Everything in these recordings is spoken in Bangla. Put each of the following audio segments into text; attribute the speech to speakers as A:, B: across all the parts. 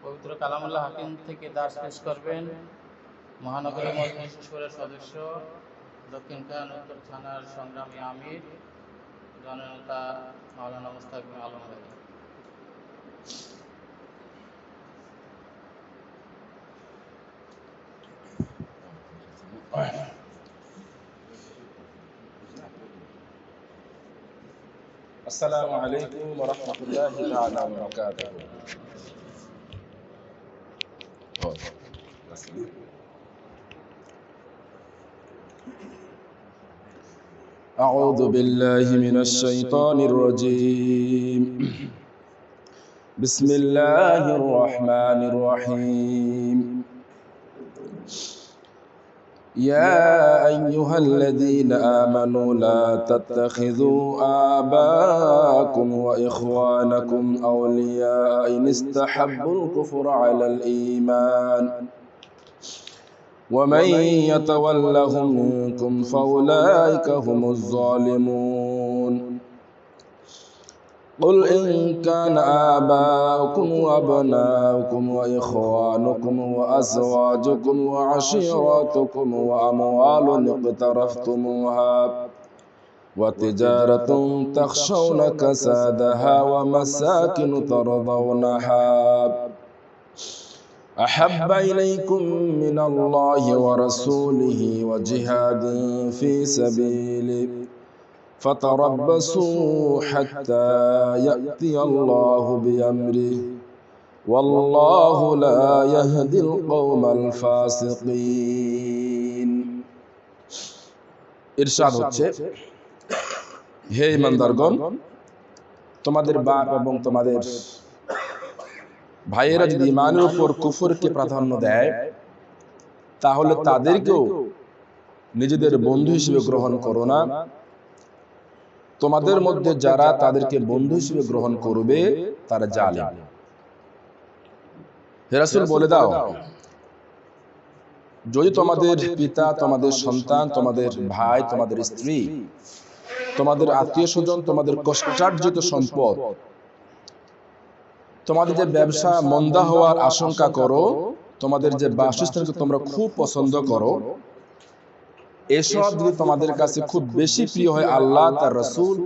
A: পবিত্র কালামুল্লাহ হাকিম থেকে দাস পেশ করবেন মহানগরী মজলিসের সদস্য, দক্ষিণ খান উত্তর থানার সংগ্রামী আমির জননেতা মাওলানা মুস্তাকিম আলম ভাই।
B: আসসালামু আলাইকুম ওয়া রাহমাতুল্লাহি তাআলা ওয়া বারাকাতুহু। أعوذ بالله من الشيطان الرجيم. بسم الله الرحمن الرحيم. يا أيها الذين آمنوا لا تتخذوا آباءكم وإخوانكم أولياء إن استحبوا الكفر على الإيمان ومن يتولهم منكم فأولئك هم الظالمون. قل إن كان آباؤكم وأبناؤكم وإخوانكم وأزواجكم وعشيراتكم وأموال اقترفتموها وتجارة تخشون كسادها ومساكن ترضونها أحب إليكم من الله ورسوله وجهاد في سبيله فتربصوا حتى يأتي الله بأمره والله لا يهدي القوم الفاسقين. ইরশাদ হচ্ছে, হে ইমানদারগণ, তোমাদের বাপ এবং তোমাদের ভাইয়েরা যদি ঈমানের উপর কুফরকে প্রাধান্য দেয় তাহলে তাদেরকেও নিজেদের বন্ধু হিসেবে গ্রহণ করো না। তোমাদের মধ্যে যারা তাদেরকে বন্ধু হিসেবে গ্রহণ করবে তারা জালিম। হে রাসূল, বলে দাও, যদি তোমাদের পিতা, তোমাদের সন্তান, তোমাদের ভাই, তোমাদের স্ত্রী, তোমাদের আত্মীয় স্বজন, তোমাদের কষ্টার্জিত সম্পদ, তোমাদের যে ব্যবসা মন্দা হওয়ার আশঙ্কা করো, তোমাদের যে বাসস্থানকে তোমরা খুব পছন্দ করো, এসব যদি তোমাদের কাছে খুব বেশি প্রিয় হয় আল্লাহ, তার রাসূল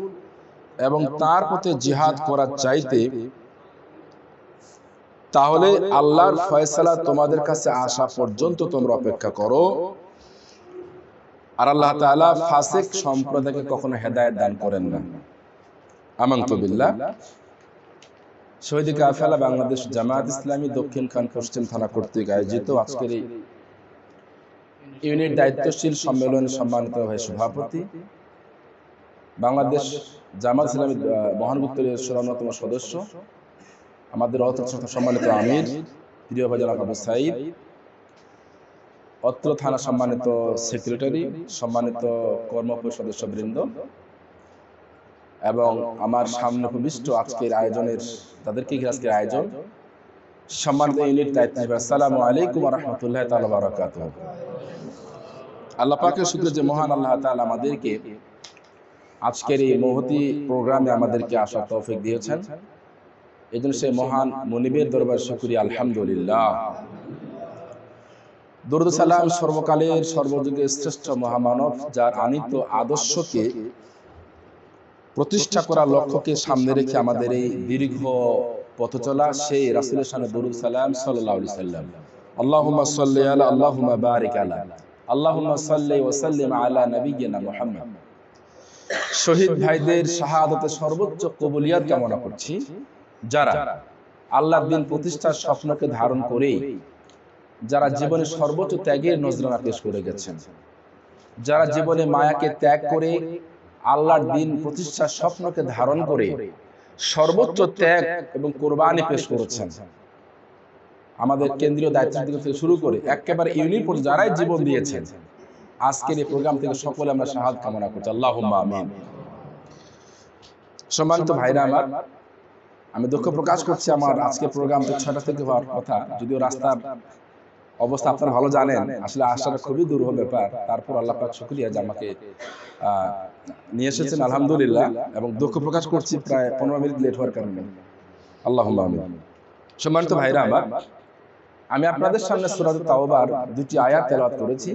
B: এবং তার পথে জিহাদ করার চাইতে, তাহলে আল্লাহর ফয়সালা তোমাদের কাছে আসা পর্যন্ত তোমরা অপেক্ষা করো। আর আল্লাহ তাআলা ফাসিক সম্প্রদায়কে কখনো হেদায়েত দান করেন না। আমানতু বিল্লাহ। শহীদ কাফেলা বাংলাদেশ জামায়াত ইসলামী দক্ষিণ খান পশ্চিম থানা কর্তৃক আয়োজিত আজকের এই ইউনিট দায়িত্বশীল সম্মেলনে সম্মানিত ভাই সভাপতি, বাংলাদেশ জামায়াত ইসলামী মহানগরীর অন্যতম সদস্য, আমাদের সম্মানিত আমির প্রিয় ভাই জনাব আবু সাঈদ, অত্র থানা সম্মানিত সেক্রেটারি, সম্মানিত কর্মপরিষদ সদস্যবৃন্দ এবং আমার সামনে উপবিষ্ট আজকের আয়োজনের তাদেরকে আজকের আয়োজন সম্মানিত ইউনিট দায়িত্ব, আসসালামু আলাইকুম ওয়া রাহমাতুল্লাহি তাআলা ওয়া বারাকাতুহু। আল্লাহ পাকের শুকর যে মহান আল্লাহ তাআলা আমাদেরকে আজকের এই মহতি প্রোগ্রামে আমাদেরকে আসার তৌফিক দিয়েছেন, এজন্য সেই মহান মুনিবের দরবার শুকরিয়া, আলহামদুলিল্লাহ। দরুদ সালাম সর্বকালের সর্বযুগের শ্রেষ্ঠ মহামানব, যার আনিত আদর্শকে প্রতিষ্ঠা করার লক্ষ্যকে সামনে রেখে আমাদের এই দীর্ঘ পথ চলা, সেই রাসূলের শানে দরুদ সালাম সাল্লাল্লাহু আলাইহি সাল্লাম। আল্লাহুম্মা সাল্লি আলা, আল্লাহুম্মা বারিক আলা, আল্লাহুম্মা সাল্লি ওয়া সাল্লিম আলা নাবিয়িনা মুহাম্মদ। শহীদ ভাইদের শাহাদাতের সর্বোচ্চ কবুলিয়াত কামনা করছি, যারা আল্লাহর দ্বীন প্রতিষ্ঠার স্বপ্নকে ধারণ করে, যারা জীবনে সর্বোচ্চ ত্যাগের নজরানা পেশ করে গেছেন, যারা জীবনে মায়াকে ত্যাগ করে আল্লাহর দ্বীন প্রতিষ্ঠার স্বপ্নকে ধারণ করে সর্বোচ্চ ত্যাগ এবং কোরবানি পেশ করেছেন। আমাদের কেন্দ্রীয় দায়িত্ব থেকে শুরু করে একেবারে ইউনিট পর্যন্ত যারাই জীবন দিয়েছেন, আজকের এই প্রোগ্রাম থেকে সকলে আমরা শাহাদাত কামনা করছি, আল্লাহুম্মা আমিন। সম্মানিত ভাইরা আমার, আমি দুঃখ প্রকাশ করছি, আমার আজকের প্রোগ্রাম তো 6টা থেকে হওয়ার কথা, যদিও রাস্তার অবস্থা আপনারা ভালো জানেন, আসলে আসাটা খুবই দুরূহ ব্যাপার। তারপর আল্লাহ পাক শুকরিয়া যে আমাকে নিয়ে এসেছেন, আলহামদুলিল্লাহ। এবং দুঃখ প্রকাশ করছি প্রায় 15 মিনিট লেট হওয়ার কারণে, আল্লাহুম্মা আমিন। সম্মানিত ভাইরা আমার, আমি আপনাদের সামনে সূরা তাওবার দুটি আয়াত তেলাওয়াত করেছি,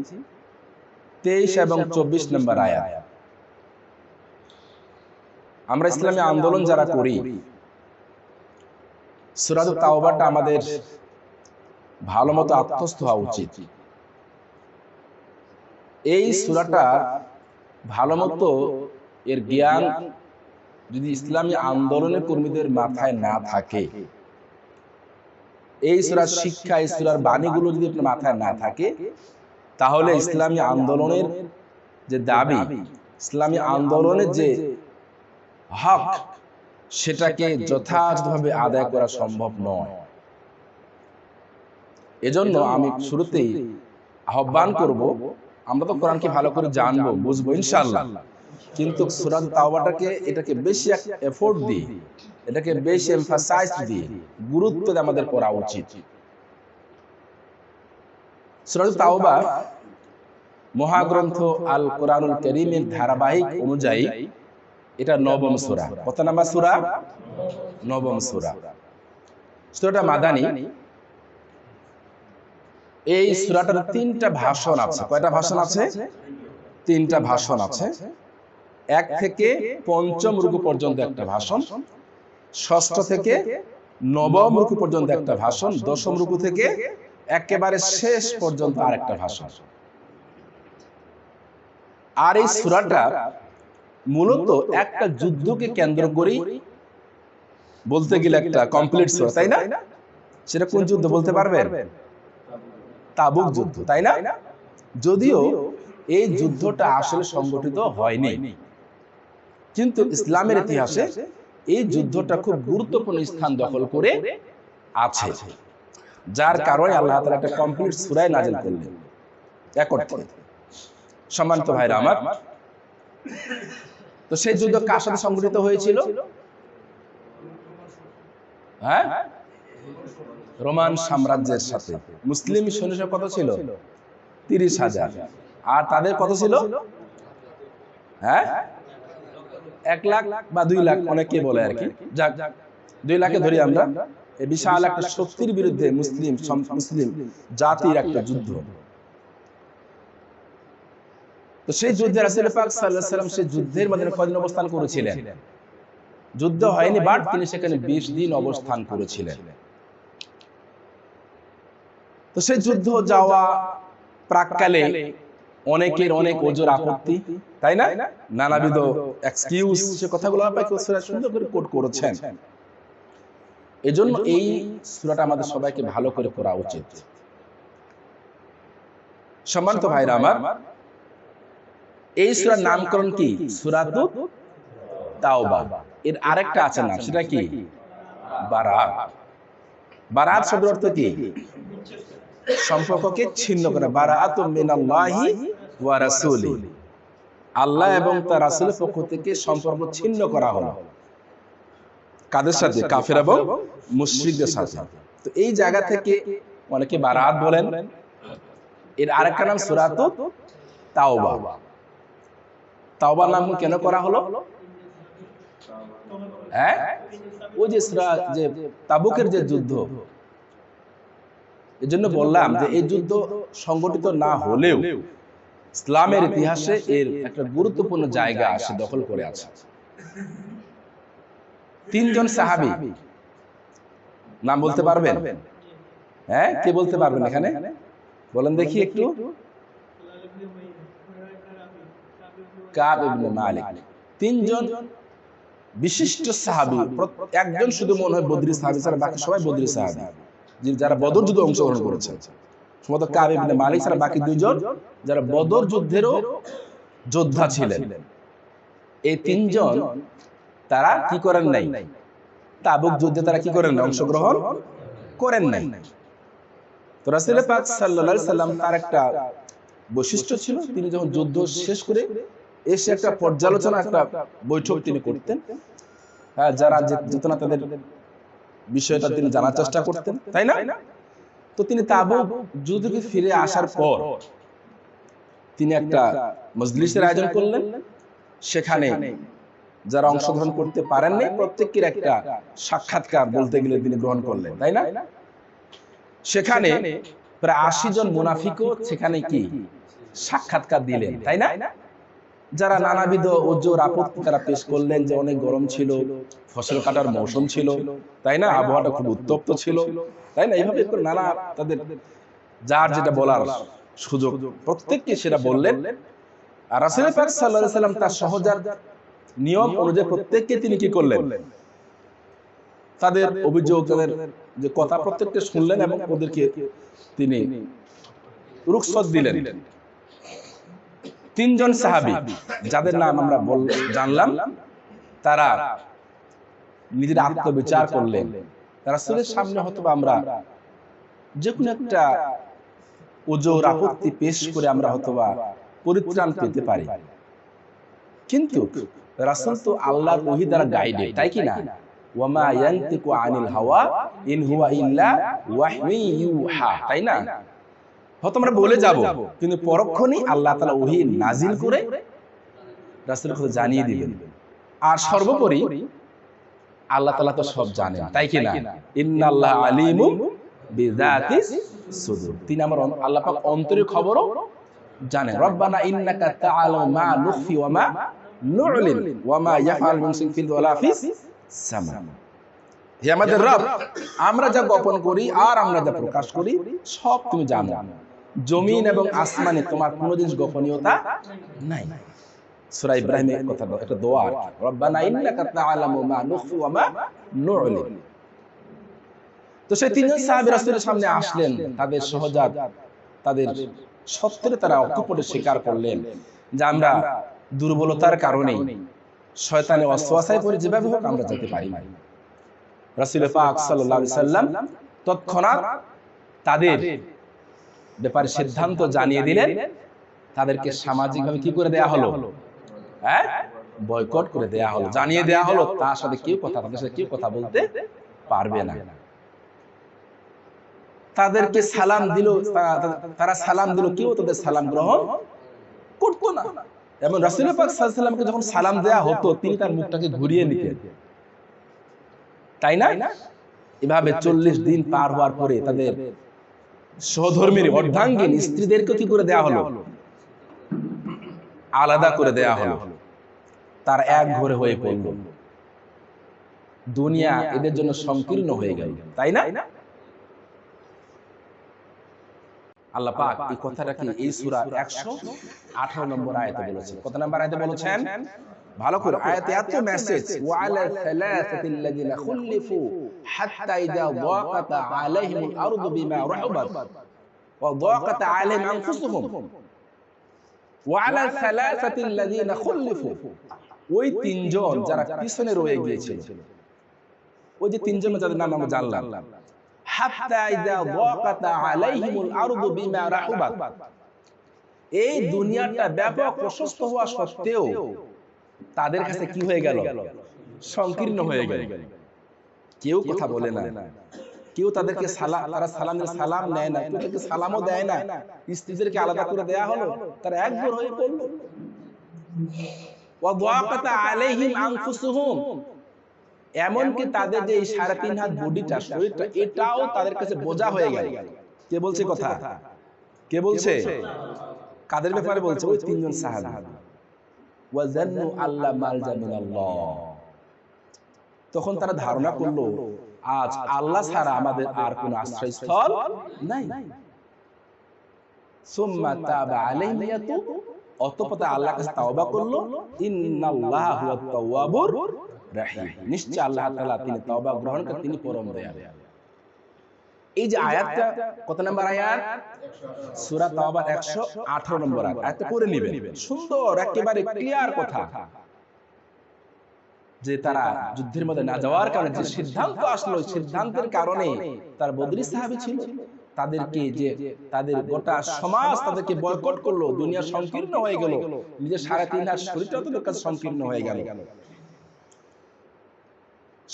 B: 23 এবং 24 নম্বর আয়াত। আমরা ইসলামী আন্দোলন যারা করি, সূরা তাওবাটা আমাদের ভালো মতো আত্মস্থ হওয়া উচিত। এই সূরাটা ভালো মতো এর জ্ঞান যদি ইসলামী আন্দোলনের কর্মীদের মাথায় না থাকে, এই সূরার শিক্ষা, এই সূরার বাণীগুলো যদি আপনার মাথায় না থাকে, তাহলে ইসলামী আন্দোলনের যে দাবি, ইসলামী আন্দোলনের যে হক, সেটাকে যথাযথভাবে আদায় করা সম্ভব নয়। এজন্য আমি শুরুতেই আহ্বান করব, আমরা তো কোরআনকে ভালো করে জানবো, বুঝবো ইনশাআল্লাহ, কিন্তু সূরা তাওবাটাকে এটাকে বেশি এফোর্ট দিয়ে, এটাকে বেশি এমফাসাইজ দিয়ে, গুরুত্ব দিয়ে আমাদের পড়া উচিত। সূরা তাওবা মহাগ্রন্থ আল কোরআনুল কারীমের ধারাবাহিক অনুযায়ী এটা নবম সূরা। কত নাম্বার সূরা? নবম সূরা। সূরাটা মাদানী। এই সূরাটার 3টা ভাষণ আছে। কয়টা ভাষণ আছে? 3টা ভাষণ আছে। 1 থেকে 5ম রুকু পর্যন্ত একটা ভাষণ, 6ষ্ঠ থেকে 9ম রুকু পর্যন্ত একটা ভাষণ, 10ম রুকু থেকে একেবারে শেষ পর্যন্ত আরেকটা ভাষণ। আর এই সূরাটা মূলত একটা যুদ্ধকে কেন্দ্র করে বলতে গেলে একটা কমপ্লিট সূরা, তাই না? সেটা কোন যুদ্ধ বলতে পারবেন? তাবুক যুদ্ধ, তাই না? যদিও এই যুদ্ধটা আসলে সংগঠিত হয়নি, কিন্তু ইসলামের ইতিহাসে এই যুদ্ধটা খুব গুরুত্বপূর্ণ স্থান দখল করে আছে, যার কারণে আল্লাহ তাআলা একটা কমপ্লিট সূরা নাযিল করলেন এক অর্থে। সম্মানিত ভাইরা আমার, তো সেই যুদ্ধ কার সাথে সংগঠিত হয়েছিল? হ্যাঁ, রোমান সাম্রাজ্যের সাথে। মুসলিম সৈন্য কত ছিল? 30,000। আর তাদের কত ছিল? হ্যাঁ, 1 লাখ বা 2 লাখ, অনেকে বলে আর কি। যাক, 2 লাখে ধরি আমরা। এই বিশাল একটা শক্তির বিরুদ্ধে মুসলিম জাতির একটা যুদ্ধ। তো সেই যুদ্ধে রাসূল পাক সাল্লাল্লাহু আলাইহি ওয়াসাল্লাম সেই যুদ্ধের মধ্যে কয়দিন অবস্থান করেছিলেন? যুদ্ধ হয়নি, বাট তিনি সেখানে 20 দিন অবস্থান করেছিলেন। তো সেই যুদ্ধ যাওয়া প্রাককালে অনেকের অনেক ওজোর আপত্তি, তাই না? নানাবিধ এক্সকিউজ, সে কথাগুলো আপনাকে সুন্দর করে কোট করেছেন। এজন্য এই সূরাটা আমাদের সবাইকে ভালো করে পড়া উচিত। সম্মানিত ভাইরা আমার, এই সূরার নামকরণ কি? সূরাতুত তাওবা। এর আরেকটা আছে নাম, সেটা কি? বারাত। বারাত শব্দের অর্থ কি? সম্পর্ককে ছিন্ন করা। বারাআতু মিনাল্লাহি ওয়া রাসূলি, আল্লাহ এবং তার রাসূলের পক্ষ থেকে সম্পর্ক ছিন্ন করা হলো। কাদের সাথে? কাফের এবং মুশরিকদের সাথে। তো এই জায়গা থেকে অনেকে বারাত বলেন। এর আরেকটা নাম সূরাতুত তাওবা। তাওবা নাম কেন করা হলো? হ্যাঁ, ওই যে সূরা, যে তাবুকের যে যুদ্ধ, এজন্য বললাম যে এই যুদ্ধ সংগঠিত না হলেও ইসলামের ইতিহাসে এর একটা গুরুত্বপূর্ণ জায়গা আসে, দখল করে আছে। 3 জন সাহাবী নাম বলতে পারবেন? হ্যাঁ, কে বলতে পারবেন এখানে? বলেন দেখি একটু। কাব ইবনে মালিক। 3 জন বিশিষ্ট সাহাবী। একজন শুধু মনে হয় বদরি সাহাবী, ছাড়া বাকি সবাই বদরি সাহাবী, যারা বদর যুদ্ধে অংশগ্রহণ করেছেন। সম্ভবত কাব ইবনে মালিক ছাড়া বাকি 2 জন যারা বদর যুদ্ধেরও যোদ্ধা ছিলেন। এই 3 জন তারা কি করেন নাই? তাবুক যুদ্ধে তারা কি করেন? অংশগ্রহণ করেন নাই। তো রাসূল পাক সাল্লাল্লাহু আলাইহি সাল্লাম, তার একটা বৈশিষ্ট্য ছিল, তিনি যখন যুদ্ধ শেষ করে এসে একটা পর্যালোচনা, একটা বৈঠক তিনি করতেন। হ্যাঁ, যারা যেত না তাদের বিষয়টা তিনি জানার চেষ্টা করতেন, তাই না? তো তিনি তাবুক যুদ্ধ থেকে ফিরে আসার পর তিনি একটা মজলিসের আয়োজন করলেন। সেখানে যারা অংশগ্রহণ করতে পারেননি প্রত্যেকের একটা সাক্ষাৎকার বলতে গেলে তিনি গ্রহণ করলেন, তাই না? সেখানে প্রায় 80 জন মুনাফিকও সেখানে কি সাক্ষাৎকার দিলেন, তাই না? যারা নানাবিধ ওজোর আপত্তি তারা পেশ করলেন যে অনেক গরম ছিল, ফসল কাটার মৌসুম ছিল, তাই না? আবহাওয়াটা খুব উত্তপ্ত ছিল, তাই না? এইভাবে করে নানা তাদের যার যেটা বলার সুযোগ প্রত্যেককে সেটা বললেন। আর রাসূল পাক সাল্লাল্লাহু আলাইহি সাল্লাম তার সহজাত নিয়ম অনুযায়ী প্রত্যেককে তিনি কি করলেন, তাদের অভিযোগ তাদের যে কথা প্রত্যেককে শুনলেন এবং ওদেরকে তিনি রুখসত দিলেন। 3 জন সাহাবী যাদের নাম আমরা জানলাম, তারা নিজের আত্মবিচার করলেন। রাসূলের সামনে হয়তো আমরা যে কোনো একটা ওজোর আপত্তি পেশ করে আমরা হয়তোবা পরিত্রাণ পেতে পারি, কিন্তু রাসূল তো আল্লাহর ওহী দ্বারা গাইডেড, তাই কি না? ওয়ামা ইয়ানতিকু আনিল হাওয়া ইন হুয়া ইল্লা ওয়াহয়ুন ইউহা, তাই না? হয়তো আমরা বলে যাব, কিন্তু পরক্ষণেই আল্লাহ তাআলা ওহী নাজিল করে রাসূলকে জানিয়ে দিবেন। আর সর্বোপরি আল্লাহ তাআলা তো সব জানেন, তাই কি না? ইন্নাল্লাহা আলিমুম বিযাতিস সুদূর, তিনি আমার আল্লাহ পাক অন্তরের খবরও জানেন। রব্বানা ইন্নাকা তাআলামু মা নুখফি ওয়া মা নু'লিন ওয়া মা ইয়াফআলু মিন শিরকিন ওয়ালা ফিস সামা। হে আমাদের রব, আমরা যা গোপন করি আর আমরা যা প্রকাশ করি সব তুমি জানো। জমিন এবং আসমানে তোমার কোনো জিনিস গোপনীয়তা নাই। সূরা ইব্রাহিমের কথা, একটা দোয়া, রব্বানা ইন্নাকা তাআলামু মা নুখফি ওয়া মা নু'লিন। তো সেই 3 জন সাহাবী রাসূলের সামনে আসলেন, তাদের সহজাত তাদের সত্যের তারা অকপটে স্বীকার করলেন যে আমরা দুর্বলতার কারণে শয়তানের ওয়াসওয়াসায় পড়ে যেভাবে হোক আমরা যেতে পারি না। রাসূল পাক সাল্লাল্লাহু আলাইহি সাল্লাম তৎক্ষণাৎ তাদের ব্যাপারে সিদ্ধান্ত জানিয়ে দিলেন। তাদেরকে সামাজিকভাবে কি করে দেয়া হলো? বয়কট করে দেয়া হলো, জানিয়ে দেয়া হলো তাদের সাথে কেউ কথা বলতে পারবে না। তাদেরকে সালাম দিল, তারা সালাম দিল, কেউ তাদের সালাম গ্রহণ করতো না। এবং রাসূল পাক সাল্লাল্লাহু আলাইহি সাল্লামকে যখন সালাম দেয়া হতো তিনি তার মুখটাকে ঘুরিয়ে নিতেন, তাই না? এভাবে 40 দিন পার হওয়ার পরে তাদের সহধর্মীর অর্ধাঙ্গিনী স্ত্রীদেরকে কি করে দেয়া হলো? আলাদা করে দেয়া হলো। তার এক ঘরে হয়ে পড়ল। দুনিয়া এদের জন্য সংকীর্ণ হয়ে গেল, তাই না? আল্লাহ পাক এই কথাটাকে এই সূরা 118 নম্বর আয়াতে বলেছেন। কত নম্বর আয়াতে বলেছেন? ভালো করে আয়াতে এত মেসেজ, ওয়া আলা সালাসাতিল্লাযিনা খুলিফু হাত্তা ইযা দাকাত আলাইহিমুল আরদু বিমা রাহাবাত ওয়া দাকাত আলাইহিম আনফুসুহুম ওয়া আলা সালাসাতিল্লাযিনা খুলিফু। ওই 3 জন যারা পিছনে রয়ে গিয়েছিল, ওই যে 3 জন যাদের নাম আমরা জানলাম, হাত্তা ইযা দাকাত আলাইহিমুল আরদু বিমা রাহাবাত, এই দুনিয়াটা ব্যাপক প্রশস্ত হওয়া সত্ত্বেও তাদের কাছে কি হয়ে গেল? সংকীর্ণ হয়ে গেল। কেউ কথা বলে না, কেউ তাদেরকে সালাম নেয় না, কেউ তাদেরকে সালামও দেয় না। স্ত্রীদেরকে আলাদা করে দেয়া হলো, তারা একঘর হয়ে পড়ল। ওয়া দাকাত আলাইহিম আনফুসুহুম, এমনকি তাদের যে 3.5 হাত বডিটা, শরীরটা, এটাও তাদের কাছে বোঝা হয়ে গেল। কে বলছে কথা? কে বলছে? কাদের ব্যাপারে বলছে? ওই 3 জন সাহাবী। ওয়াজান্নু আল্লা মালজা মিনাল্লাহ, তখন তারা ধারণা করলো আজ আল্লাহ ছাড়া আমাদের আর কোনো আশ্রয়স্থল নাই। সুম্মা তাবা আলাইহিম লিয়াতুব, অতঃপর আল্লাহর কাছে তওবা করলো। ইন্নাল্লাহা হুয়াত তাওয়াবুর রাহিম, নিশ্চয় আল্লাহ তাআলা তিনি তওবা গ্রহণকারী, তিনি পরম দয়ালু। এই যে আয়াতটা, কত নম্বর আয়াত? সূরা তাওবার 118 নম্বর আয়াত। আয়াতটা পড়ে নেবেন, সুন্দর একেবারে ক্লিয়ার কথা যে তারা যুদ্ধের মধ্যে না যাওয়ার কারণে যে সিদ্ধান্ত আসলো, সিদ্ধান্তের কারণে তার বদরি সাহাবী ছিল, তাদেরকে যে তাদের গোটা সমাজ তাদেরকে বয়কট করলো, দুনিয়া সংকীর্ণ হয়ে গেল, নিজের 3.5 হাত শরীরটাও তাদের কাছে সংকীর্ণ হয়ে গেল।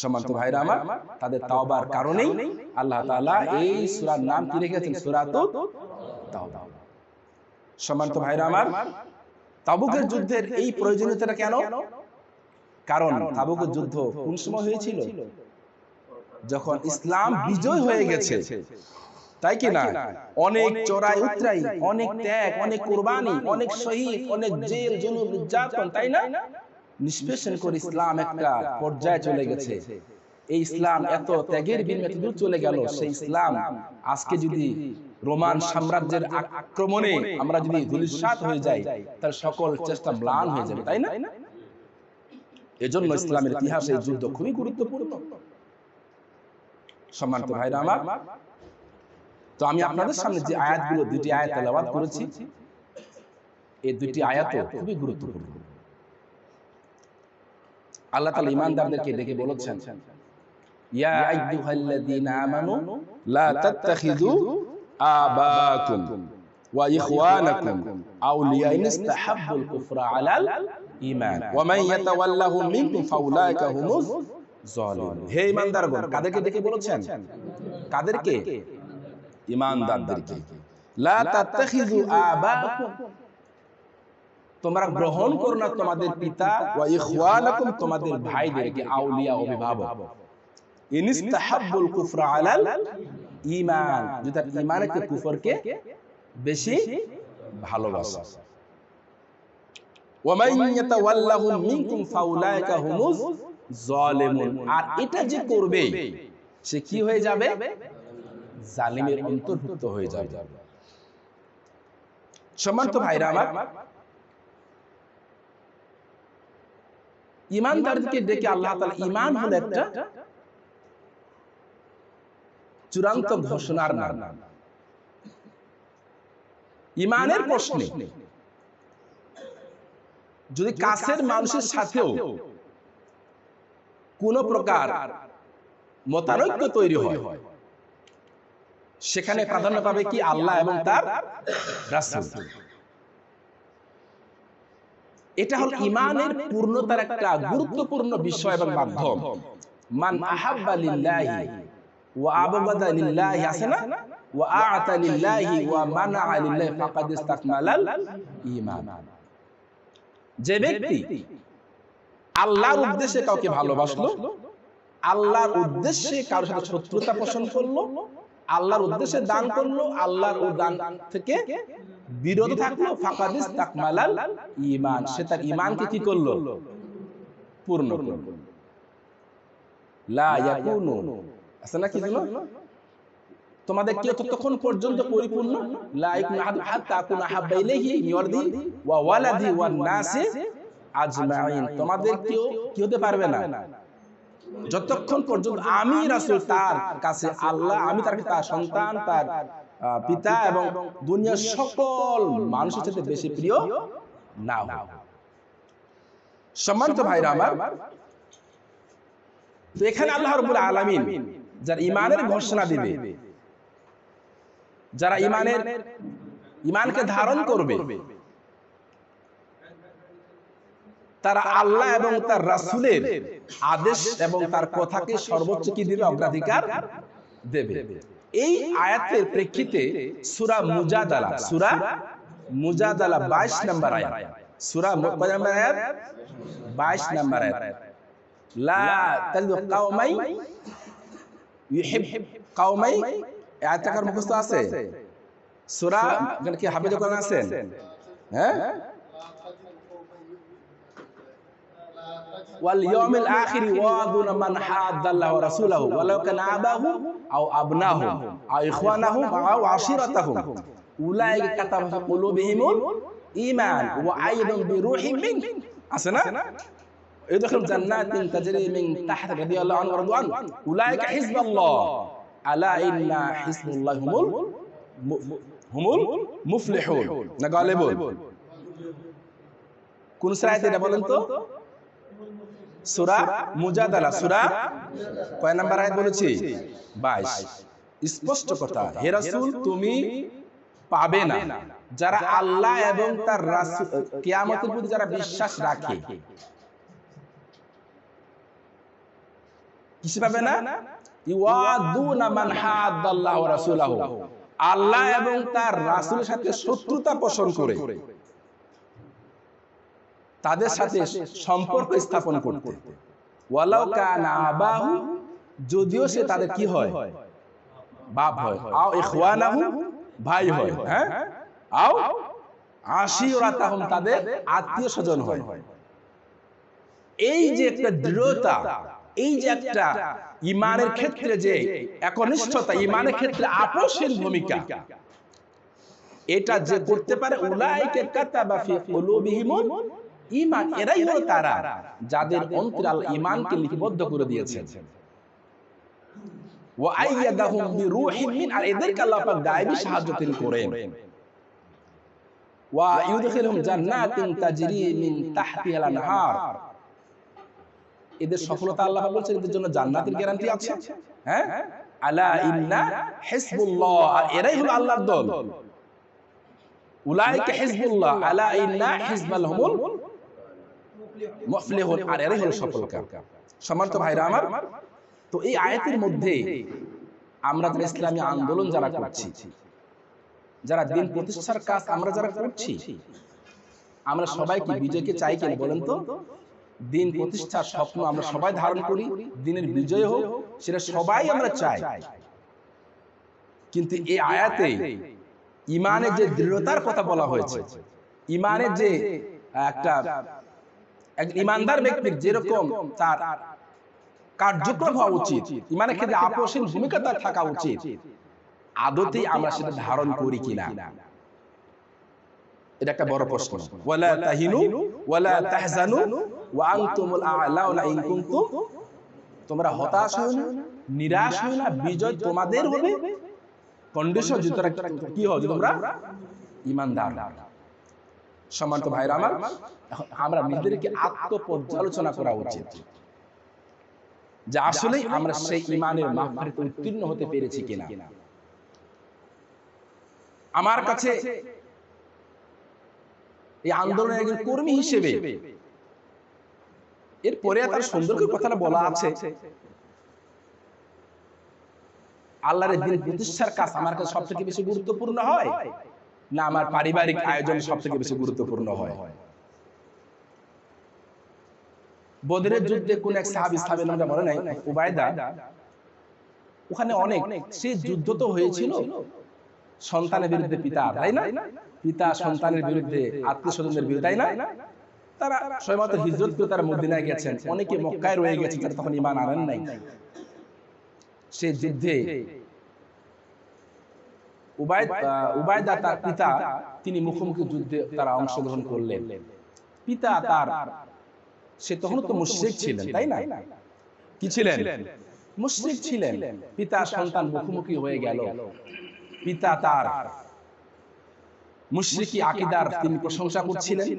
B: সম্মানিত ভাইরা আমার, তাদের তাওবার কারণেই আল্লাহ তাআলা এই সূরার নাম কি রেখেছেন? সূরাতুত তাওবা। সম্মানিত ভাইরা আমার, তাবুকের যুদ্ধের এই প্রয়োজনীয়তাটা কেন? কারণ তাবুকের যুদ্ধ কোন সময় হয়েছিল? যখন ইসলাম বিজয় হয়ে গেছে, তাই কি না? অনেক চড়াই উতরাই, অনেক ত্যাগ, অনেক কুরবানি, অনেক শহীদ, অনেক জেল জুলুম নির্যাতন, তাই না? নিষ্পেষণ করে ইসলাম একটা পর্যায়ে চলে গেছে। এই ইসলাম এত ত্যাগের বিনিময়ে দূর চলে গেল। সেই ইসলাম আজকে যদি রোমান সাম্রাজ্যের আক্রমণে আমরা যদি ধূলিসাৎ হয়ে যাই, তার সকল চেষ্টা ম্লান হয়ে যাবে, তাই না? এজন্য ইসলামের ইতিহাসে এই যুদ্ধ খুবই গুরুত্বপূর্ণ। সম্মানিত ভাইরা আমার, তো আমি আপনাদের সামনে যে আয়াতগুলো, দুটি আয়াত তেলাওয়াত করেছি, এই দুটি আয়াতও খুবই গুরুত্বপূর্ণ। আল্লাহ তাআলা ঈমানদারদেরকে ডেকে বলেছেন, ইয়া আইয়ুহাল্লাযীনা আমানু লা তাত্তাখিযু আবাকুম ওয়া ইখওয়ানাকুম আউলিয়া ইন ইসতাহাব্বুল কুফরা আলাল ঈমান ওয়া মান ইয়াতাওয়াল্লাহুম মিনকুম ফাউলাইকা হুমুজ যালিমুন। হে ঈমানদারগণ, কাদেরকে ডেকে বলেছেন? কাদেরকে? ঈমানদারদেরকে। লা তাত্তাখিযু আবাকুম, তোমরা গ্রহণ করো না তোমাদের পিতা, ওয়া ইখওয়ানাকুম, তোমাদের ভাইদেরকে, আউলিয়া, অভিভাবক, ইন ইসতাহাব্বুল কুফরা আলাল ঈমান, যেটা ঈমানকে কুফরকে বেশি ভালোবাসে। ওয়া মান ইয়াতাওয়াল্লাহুম মিনকুম ফাউলাইকা হুমুজ যালিমুন, আর এটা যে করবে সে কি হয়ে যাবে? জালিমের অন্তর্ভুক্ত হয়ে যাবে। সম্মানিত ভাইরা আমার, ঈমানদারদেরকে ডেকে আল্লাহ তাআলা, ঈমান হলো একটা চূড়ান্ত ঘোষণার নাম। ঈমানের প্রশ্নে যদি কাছের মানুষের সাথেও কোন প্রকার মতানৈক্য তৈরি হয়, সেখানে প্রাধান্য পাবে কি? আল্লাহ এবং তার রাসূল। এটা হল ঈমানের পূর্ণতার একটা গুরুত্বপূর্ণ বিষয় এবং মাধ্যম। মান আহাব্বা লিল্লাহি ওয়া আবগাদা লিল্লাহি, আছে না? ওয়া আ'তা লিল্লাহি ওয়া মানা'a লিল্লাহি ফাকাদ ইসতাকমালাল ঈমান। যে ব্যক্তি আল্লাহর উদ্দেশ্যে কাউকে ভালোবাসলো, আল্লাহর উদ্দেশ্যে কারোর সাথে শত্রুতা পোষণ করলো, আল্লাহর উদ্দেশ্যে দান করলো, আল্লাহর দান থেকে বিরত থাকলো, ফাকাদ ইসতাকমালাল ঈমান, সে তার ঈমানকে কি করলো? পূর্ণ করলো। লা ইয়াকুনু, আছে না কি জানো? তোমাদের কি ততক্ষণ পর্যন্ত পরিপূর্ণ, লা ইয়াকুনু হাত্তা আকুনা হাব্বা ইলাইহি মিন ওয়ালদি ওয়া ওয়ালাদি ওয়ান নাসি আজমাইন, তোমাদের কেউ কি হতে পারবে না যতক্ষণ পর্যন্ত আমি রাসূল তার কাছে, আল্লাহ আমি তার কাছে, তার সন্তান, তার পিতা এবং দুনিয়ার সকল মানুষের সাথে বেশি প্রিয় না হয়। সম্মানিত ভাইরা আমার, তো এখানে আল্লাহ রাব্বুল আলামিন যারা ঈমানের ঘোষণা দিবে, যারা ঈমানকে ধারণ করবে, তারা আল্লাহ এবং তার রাসূলের আদেশ এবং তার কথাকে সর্বোচ্চ কি দিবে? অগ্রাধিকার দেবে। এই আয়াতের প্রেক্ষিতে সূরা মুজাদালা 22 নম্বর আয়াত, সূরা কয় নম্বর আয়াত? 22 নম্বর আয়াত, লা তালু কাওমাই ইউহিব কাওমাই, আয়াতটা কার মুখস্থ আছে? সূরা কি হাফেজ কোরআন আছেন? হ্যাঁ, ওয়াল ইয়াউমিল আখির ওয়াদুন মান হাদাল্লাহু ওয়া রাসূলহু ওয়ালাউ কানা আবাহুম আও আবনাহুম আও ইখওয়ানাহুম আও আশিরাতাহুম উলাইকা কাতাবা ফি কুলুবিহিমুল ঈমান ওয়া আইয়াদুম বিরূহিম মিন, আছে না? ইদখুলু জান্নাতিন তাজরি মিন তাহতিহা রাদিয়াল্লাহু আনহু ওয়া রাদওয়ান উলাইকা হিজবাল্লাহ আলা ইন্না হিজবুল্লাহি হুমুল মুফলিহুন। না গালিবুন? কোন সূরা এটা বলেন তো? সূরা মুজাদালা, সূরা কয় নাম্বার আয়াত বলেছি? 22। স্পষ্ট কথা, হে রাসূল তুমি পাবে না যারা আল্লাহ এবং তার রাসূল কিয়ামতের প্রতি যারা বিশ্বাস রাখে, কিসে পাবে না? ইওয়াদুনা মান হাদাল্লাহু ওয়া রাসূলহু, আল্লাহ এবং তার রাসূলের সাথে শত্রুতা পোষণ করে, তাদের সাথে সম্পর্ক স্থাপন করতে। ওয়ালাউ কানা আবাহু, যদিও সে তাদের কি হয়, বাপ হয়, আও ইখওয়ানাহু, ভাই হয়, হ্যাঁ, আও আশিরাতাহুম, তাদের আত্মীয় স্বজন হয়। এই যে একটা দৃঢ়তা, এই যে একটা ঈমানের ক্ষেত্রে যে একনিষ্ঠতা, ঈমানের ক্ষেত্রে আপোষের ভূমিকা, এটা যে করতে পারে, উলাইকা কাতাবা ফি কুলুবিহিমুল ঈমান, এরাই হলো তারা যাদের অন্তরে আল্লাহ ঈমানকে লিপিবদ্ধ করে দিয়েছেন। ওয়া আইয়াদাহুম বিরূহিম মিন, আর এদেরকে আল্লাহ পাক গায়বী সাহায্য তিনি করেন। ওয়া ইউদখিলুহুম জান্নাতিন তাজরি মিন তাহতিহাল আনহার, এদের সফলতা আল্লাহ পাক বলছেন এদের জন্য জান্নাতের গ্যারান্টি আছে। হ্যাঁ, আলা ইন্না হিজবুল্লাহ, আর এরাই হলো আল্লাহর দল। উলাইকা হিজবুল্লাহ, আলা ইন্না হিজবালহুমুল মুফলিহুন, আর এরাই হলো সফলকাম। সম্মানিত ভাইরা আমার, তো এই আয়াতের মধ্যে আমরা যারা ইসলামী আন্দোলন যারা করছি, যারা দিন প্রতিষ্ঠার কাজ আমরা যারা করছি, আমরা সবাই কি বিজয়কে চাই কিনা বলেন তো? দিন প্রতিষ্ঠার স্বপ্ন আমরা সবাই ধারণ করি, দিনের বিজয় হোক সেটা সবাই আমরা চাই। কিন্তু এই আয়াতে ঈমানের যে দৃঢ়তার কথা বলা হয়েছে, ঈমানের যে একটা ঈমানদার ব্যক্তির যেরকম তার কার্যক্রম হওয়া উচিত, ঈমানের ক্ষেত্রে আপোষহীন ভূমিকা তার থাকা উচিত, আদতেই আমরা সেটা ধারণ করি কিনা, এটা একটা বড় প্রশ্ন। ওয়ালা তাহিনু ওয়ালা তাহজানু ওয়া আনতুমুল আ'লাউনা ইন কুনতুম, তোমরা হতাশ হও না, নিরাশ হও না, বিজয় তোমাদের হবে, কন্ডিশন যদি তোমরা কি হও, তোমরা ঈমানদার। সম্মানিত ভাইরা আমার, এখন আমরা নিজেদেরকে আত্মপর্যালোচনা করা উচিত যে আসলে আমরা সেই ঈমানের মাপকাঠিতে উত্তীর্ণ হতে পেরেছি কিনা। আমার কাছে এই আন্দোলনের একজন কর্মী হিসেবে এরপরে তার সুন্দর করে কথাটা বলা আছে, আল্লাহর দিন প্রতিষ্ঠার কাজ আমার কাছে সবথেকে বেশি গুরুত্বপূর্ণ হয় না আমার পারিবারিক আয়োজন সবথেকে বেশি গুরুত্বপূর্ণ হয়? বদরের যুদ্ধে কোন এক সাহাবী, সাহাবীর নামটা মনে নাই, উবাইদা, ওখানে অনেক সে যুদ্ধ তো হয়েছিল সন্তানের বিরুদ্ধে পিতা, তাই না? পিতা সন্তানের বিরুদ্ধে, আত্মীয় স্বজনদের বিরুদ্ধে, তাই না? তারা সবেমাত্র হিজরত করে তারা মদিনায় গেছেন, অনেকে মক্কায় রয়ে গেছে, তারা তখন ঈমান আনেন নাই। সে যুদ্ধে উবাইদা তার পিতা, তিনি মুখোমুখি যুদ্ধে তারা অংশগ্রহণ করলেন। পিতা তার, সে তখন তো মুশরিক ছিলেন, তাই না? কি ছিলেন? মুশরিক ছিলেন। পিতা সন্তান মুখোমুখি হয়ে গেল, পিতা তার মুশরিকি আকীদার তিনি প্রশংসা করছিলেন,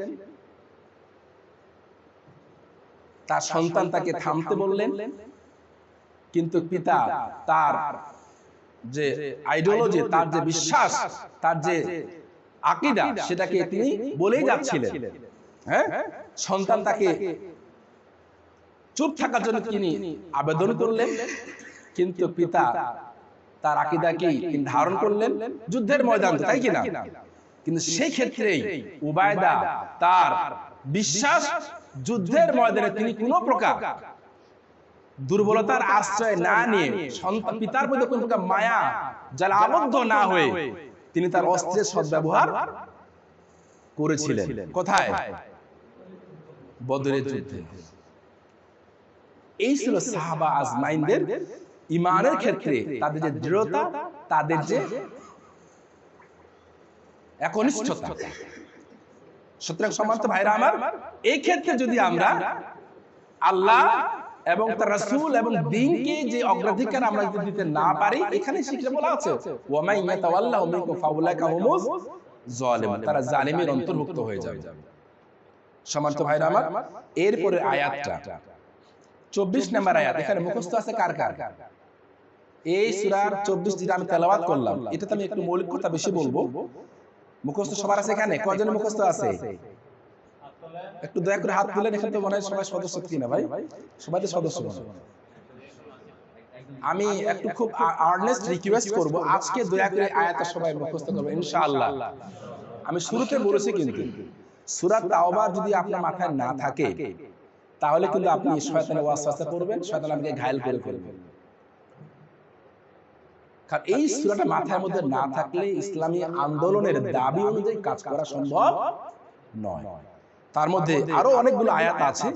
B: তার সন্তান তাকে থামতে বললেন, কিন্তু পিতা তার যে আইডিওলজি, তার যে বিশ্বাস, তার যে আকীদা, সেটাকে তিনি বলেই যাচ্ছিলেন। হ্যাঁ, সন্তান তাকে চুপ থাকার জন্য তিনি আবেদন করলেন, কিন্তু পিতা তার আকীদাকেই তিনি ধারণ করলেন। যুদ্ধের ময়দান, তাই কিনা? কিন্তু সেই ক্ষেত্রেই উবাইদা তার বিশ্বাস, যুদ্ধের ময়দানে তিনি কোনো প্রকার দুর্বলতার আশ্রয় না নিয়ে, সন্তান পিতার প্রতি কোনো প্রকার মায়া জালে আবদ্ধ না হয়ে তিনি তার অস্ত্রের সদ্ব্যবহার করেছিলেন। কোথায়? বদরের যুদ্ধে। এই ছিল সাহাবা আজমাইনদের ঈমানের ক্ষেত্রে তাদের যে দৃঢ়তা, তাদের যে একনিষ্ঠতা। সুতরাং সম্মানিত ভাইরা আমার, এই ক্ষেত্রে যদি আমরা আল্লাহ এবং তার রাসূল এবং দ্বীনকে যে অগ্রাধিকার আমরা যদি দিতে না পারি, এখানে শিক্ষা বলা আছে, ওয়া মান ইয়াতাওয়াল্লাহু মিনকুম ফাউলাইকা হুমুজ যালিমুন, তারা জালিমের অন্তর্ভুক্ত হয়ে যাবে। সম্মানিত ভাইরা আমার, এরপরে আয়াতটা 24 নম্বর আয়াত, এখানে মুখস্থ আছে কার কার? এই সূরার 24 যেটা আমি তেলাওয়াত করলাম, এটাতে আমি একটু মৌলিক কথা বেশি বলবো। মুখস্থ সবার আছে এখানে? কয়জনের মুখস্থ আছে? একটু দয়া করে হাত তুলেন। এখানে তো মনে হয় সবাই সদস্য কিনা ভাই? সবাই তো সদস্য। আমি একটু খুব আর্নেস্ট রিকোয়েস্ট করব, আজকে দয়া করে আয়াতটা সবাই মুখস্থ করবে ইনশাআল্লাহ। আমি শুরুতে বলেছি কিন্তু সূরা তাওবা যদি আপনার মাথায় না থাকে তাহলে কিন্তু আপনি শয়তানের ওয়াসওয়াসা করবেন, শয়তান আপনাকে ঘায়েল করে ফেলবে। কারণ এই সূরাটা মাথার মধ্যে না থাকলে ইসলামী আন্দোলনের দাবি অনুযায়ী কাজ করা সম্ভব নয়। তার মধ্যে আরো অনেকগুলো আয়াত আছে।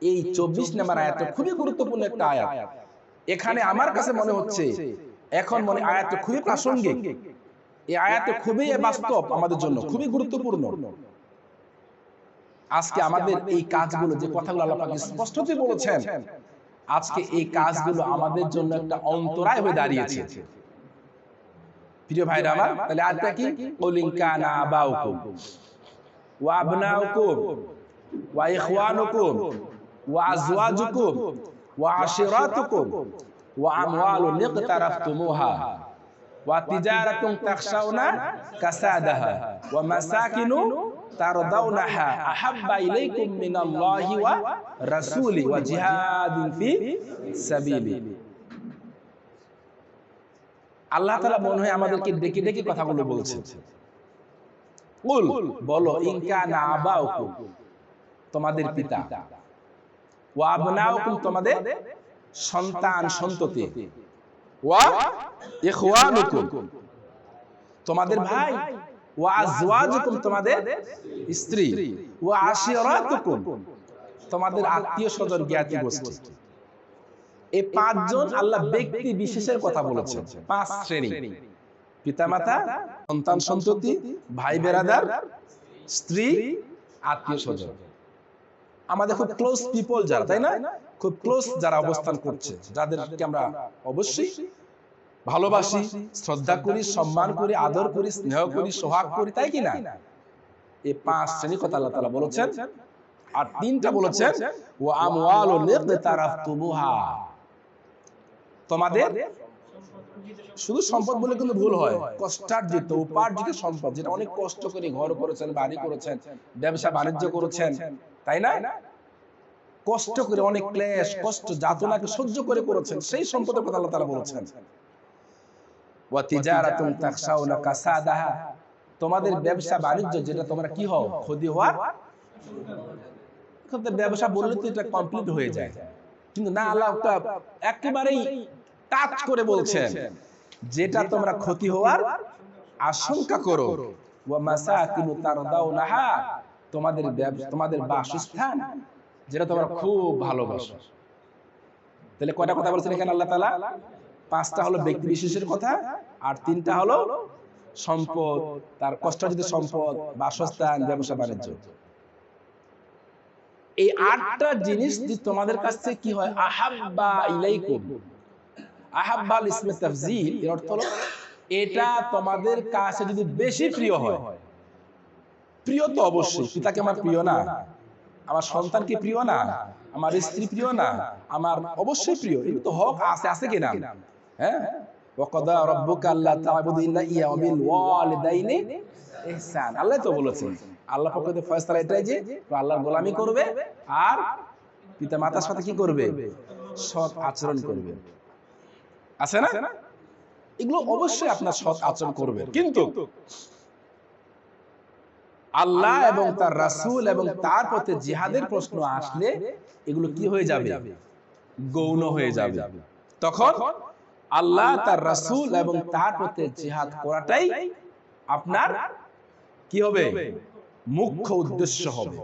B: এই 24 নম্বর আয়াতটা খুবই গুরুত্বপূর্ণ একটা আয়াত। এখানে আমার কাছে মনে হচ্ছে এখন আয়াতটা খুবই প্রাসঙ্গিক। এই আয়াতটা খুবই বাস্তব আমাদের জন্য, খুবই গুরুত্বপূর্ণ। আজকে আমাদের এই কাজগুলো, যে কথাগুলো আল্লাহ পাক স্পষ্টতই বলেছেন, আজকে এই কাজগুলো আমাদের জন্য একটা অন্তরায় হয়ে দাঁড়িয়েছে। প্রিয় ভাইরা আমার, তাহলে আয়াতটা কি? কুল ইন কানা আবাউকুম ওয়া আবনাউকুম ওয়া ইখওয়ানুকুম ওয়া আজওয়াজুকুম ওয়া আশিরাতুকুম ওয়া আমওয়ালুন ইকতারাফতুমুহা ওয়া তিজারাতুন তাখশাউনা কাসাদাহা ওয়া মাসাকিনু তারদাউনাহা আহাব্বা ইলাইকুম মিনাল্লাহি ওয়া রাসূলি ওয়া জিহাদিন ফি সাবিলি। আল্লাহ তাআলা মনে হয় আমাদেরকে ডেকে ডেকে কথাগুলো বলছেন। কুল, বলো, ইন কানা আবাউকুম, তোমাদের পিতা, ওয়া আবনাউকুম, তোমাদের সন্তান সন্ততি, ওয়া ইখওয়ানুকুম, তোমাদের ভাই, ওয়া আজওয়াজুকুম, তোমাদের স্ত্রী, ওয়া আশিরাতুকুম, তোমাদের আত্মীয় স্বজন জ্ঞাতি গোষ্ঠী। এই পাঁচজন আল্লাহ ব্যক্তি বিশেষের কথা বলেছেন। পাঁচ শ্রেণী: পিতামাতা, সন্তান সন্ততি, ভাই বেরাদার, স্ত্রী, আত্মীয় স্বজন। আমাদের খুব ক্লোজ পিপল যারা, তাই না, খুব ক্লোজ যারা অবস্থান করছে, যাদেরকে আমরা অবশ্যই ভালোবাসি, শ্রদ্ধা করি, সম্মান করি, আদর করি, স্নেহ করি, সোহাগ করি, তাই কি না? এই পাঁচ শ্রেণীর কথা আল্লাহ তাআলা বলেছেন। আর তিনটা বলেছেন, ওয়া আমওয়ালুন ইকতারাফতুমুহা, তোমাদের, শুধু সম্পদ বলে কিন্তু ভুল হয়, কষ্টার্জিত উপার্জিত সম্পদ, যেটা অনেক কষ্ট করে ঘর করেছেন, বাড়ি করেছেন, ব্যবসা বাণিজ্য করেছেন, তাই না, কষ্ট করে, অনেক ক্লেশ কষ্ট যাতনাকে সহ্য করে করেছেন, সেই সম্পদের কথা আল্লাহ তাআলা বলেছেন। ওয়া তিজারাতুন তাখশাউনা কাসাদাহা, তোমাদের ব্যবসা বাণিজ্য যেটা তোমরা কি হও, ক্ষতি হওয়ার, ব্যবসা বললে তো এটা কমপ্লিট হয়ে যায়, কিন্তু না, আল্লাহ একেবারেই টাচ করে বলছেন, যেটা তোমরা ক্ষতি হওয়ার আশঙ্কা করো, ওয়া মাসাকিনু তারদাউনাহা, তোমাদের বাসস্থান যেটা তোমরা খুব ভালোবাসো। তাহলে কয়টা কথা বলছেন এখানে আল্লাহ তাআলা? পাঁচটা হলো ব্যক্তি বিশেষের কথা, আর তিনটা হলো সম্পদ, তার কষ্টার্জিত সম্পদ, বাসস্থান, ব্যবসা বাণিজ্য। এই আটটা জিনিস যদি তোমাদের কাছ থেকে কি হয়, আহাব্বা ইলাইকুম, আহাব্বা ইসমে তাফজিল, এর অর্থ হলো এটা তোমাদের কাছে যদি বেশি প্রিয় হয়। প্রিয় তো অবশ্যই, পিতাকে আমার প্রিয় না, আমার সন্তান কি প্রিয় না, আমার স্ত্রী প্রিয় না, আমার অবশ্যই প্রিয়, এটা তো হক আছে, আছে কিনা? হ্যাঁ, ওয়া কাদা রাব্বুকা আল্লা তা'বুদু ইল্লা ইয়া ওয়া বিল ওয়ালিদাইনি ইহসান, আল্লাহ তো বলেছেন, আল্লাহ পক্ষ থেকে ফয়সালা এটাই যে আল্লাহর গোলামি করবে আর পিতা মাতার সাথে কি করবে, সৎ আচরণ করবে, আছে না? এগুলো অবশ্যই আপনার সৎ আচরণ করবে, কিন্তু আল্লাহ এবং তার রাসূল এবং তার পথে জিহাদের প্রশ্ন আসলে এগুলো কি হয়ে যাবে, গৌণ হয়ে যাবে। তখন আল্লাহ, তার রাসূল এবং তার পথে জিহাদ করাটাই আপনার কি হবে, মুখ্য উদ্দেশ্য হবে।